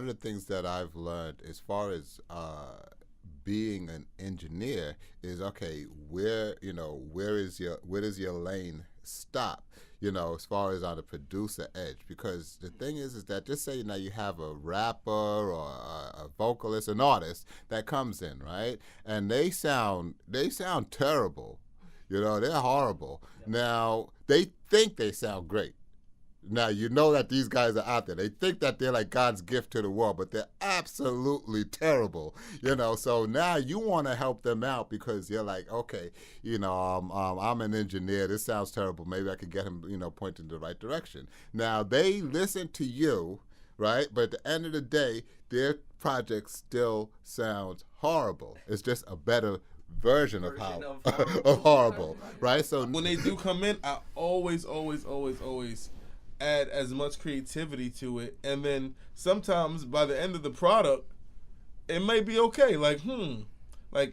one of the things that I've learned as far as being an engineer is, okay, where does your lane stop? As far as on the producer edge, because the thing is that just say now you have a rapper or a vocalist, an artist that comes in, right, and they sound terrible, they're horrible. Now they think they sound great. Now, that these guys are out there. They think that they're like God's gift to the world, but they're absolutely terrible, So now you want to help them out because you're like, okay, I'm an engineer. This sounds terrible. Maybe I could get him, pointed in the right direction. Now, they listen to you, right? But at the end of the day, their project still sounds horrible. It's just a better version of horrible, right? So when they do come in, I always add as much creativity to it, and then sometimes by the end of the product it may be okay, like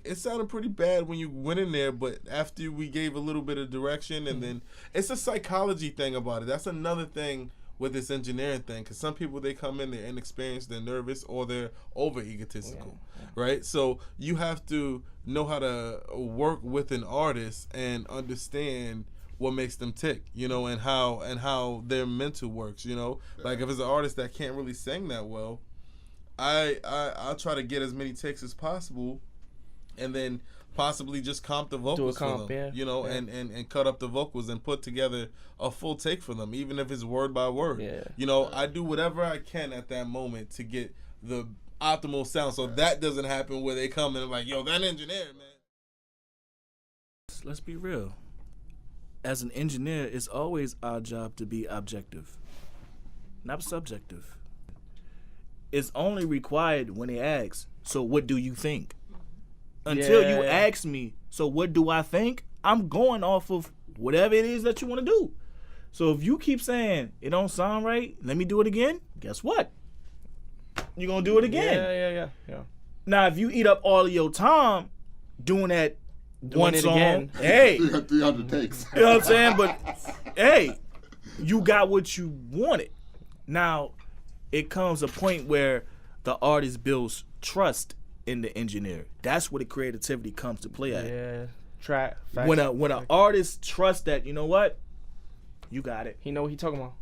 it sounded pretty bad when you went in there, but after we gave a little bit of direction, and then it's a psychology thing about it. That's another thing with this engineering thing, because some people, they come in, they're inexperienced, they're nervous, or they're over egotistical, right? So you have to know how to work with an artist and understand what makes them tick, and how their mental works, Like if it's an artist that can't really sing that well, I'll try to get as many takes as possible, and then possibly just comp the vocals for them, and cut up the vocals and put together a full take for them, even if it's word by word. I do whatever I can at that moment to get the optimal sound, so that doesn't happen where they come in and like, yo, that engineer, man. Let's be real. As an engineer, it's always our job to be objective, not subjective. It's only required when they ask, so what do you think? Until you ask me, so what do I think? I'm going off of whatever it is that you want to do. So if you keep saying, it don't sound right, let me do it again, guess what? You're going to do it again. Yeah. Now, if you eat up all of your time doing that one song, again. Hey, 300 takes. You know what I'm saying? But hey, you got what you wanted. Now, it comes a point where the artist builds trust in the engineer. That's where the creativity comes to play at. Yeah, when an artist trusts that, you know what, you got it. He know what he talking about.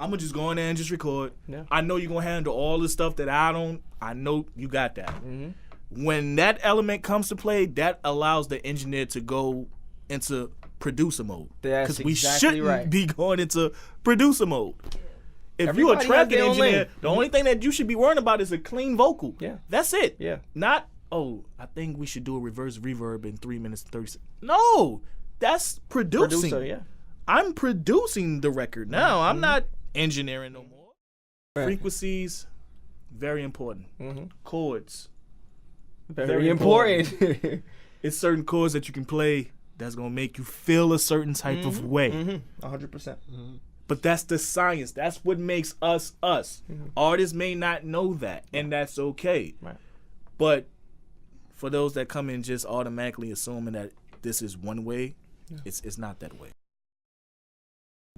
I'm gonna just go in there and just record. Yeah. I know you're gonna handle all the stuff that I don't. I know you got that. Mm-hmm. When that element comes to play, that allows the engineer to go into producer mode. That's we exactly shouldn't be going into producer mode. If Everybody you're a has tracking their own engineer, lane. the only thing that you should be worrying about is a clean vocal. Yeah. That's it. Yeah. Not, I think we should do a reverse reverb in 3 minutes and 30 seconds. No, that's producing. Producer, yeah. I'm producing the record now. I'm not engineering no more. Right. Frequencies, very important. Chords. Very important. It's certain chords that you can play that's going to make you feel a certain type of way. 100%. But that's the science. That's what makes us us. Artists may not know that, and that's okay. Right. But for those that come in just automatically assuming that this is one way, it's not that way.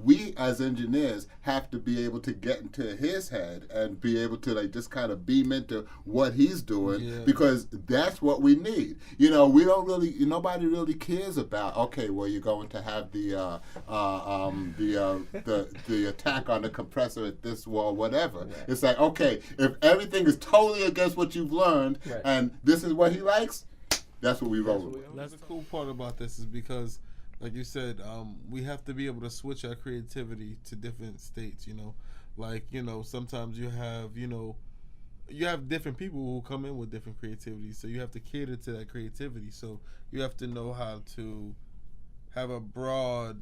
We as engineers have to be able to get into his head and be able to just kind of beam into what he's doing, because that's what we need. We don't really, nobody really cares about, okay, well, you're going to have the attack on the compressor at this wall, whatever. Yeah. It's like, okay, if everything is totally against what you've learned and this is what he likes, that's what we roll with. That's the cool part about this is because, like you said, we have to be able to switch our creativity to different states, sometimes you have different people who come in with different creativity, so you have to cater to that creativity. So you have to know how to have a broad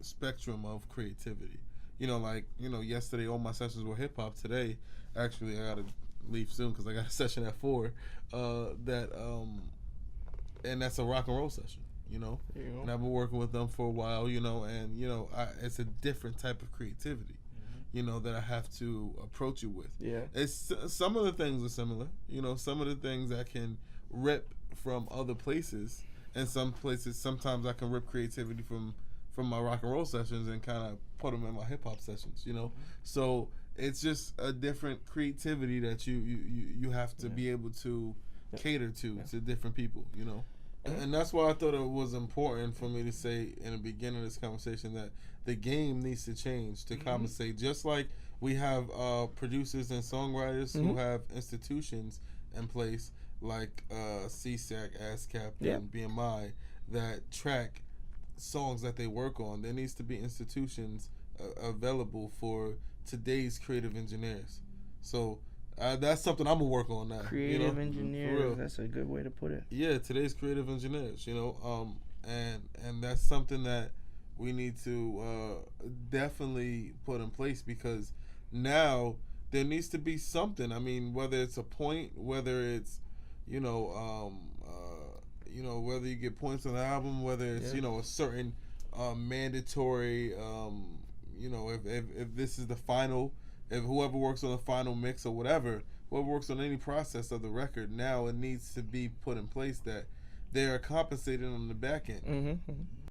spectrum of creativity. Yesterday all my sessions were hip hop. Today, actually, I gotta leave soon because I got a session at 4. And that's a rock and roll session. And I've been working with them for a while, and it's a different type of creativity, that I have to approach it with. Yeah, it's some of the things are similar, some of the things I can rip from other places, and some places sometimes I can rip creativity from my rock and roll sessions and kind of put them in my hip hop sessions, So it's just a different creativity that you have to be able to cater to different people, you know. And that's why I thought it was important for me to say in the beginning of this conversation that the game needs to change to compensate. Just like we have producers and songwriters who have institutions in place like CSAC, ASCAP, and BMI that track songs that they work on. There needs to be institutions available for today's creative engineers. So that's something I'm gonna work on now. Creative engineers. That's a good way to put it. Yeah, today's creative engineers. You know, and that's something that we need to definitely put in place, because now there needs to be something. I mean, whether it's a point, whether it's whether you get points on the album, whether it's a certain mandatory. If this is the final. If whoever works on the final mix or whoever works on any process of the record, now it needs to be put in place that they are compensated on the back end.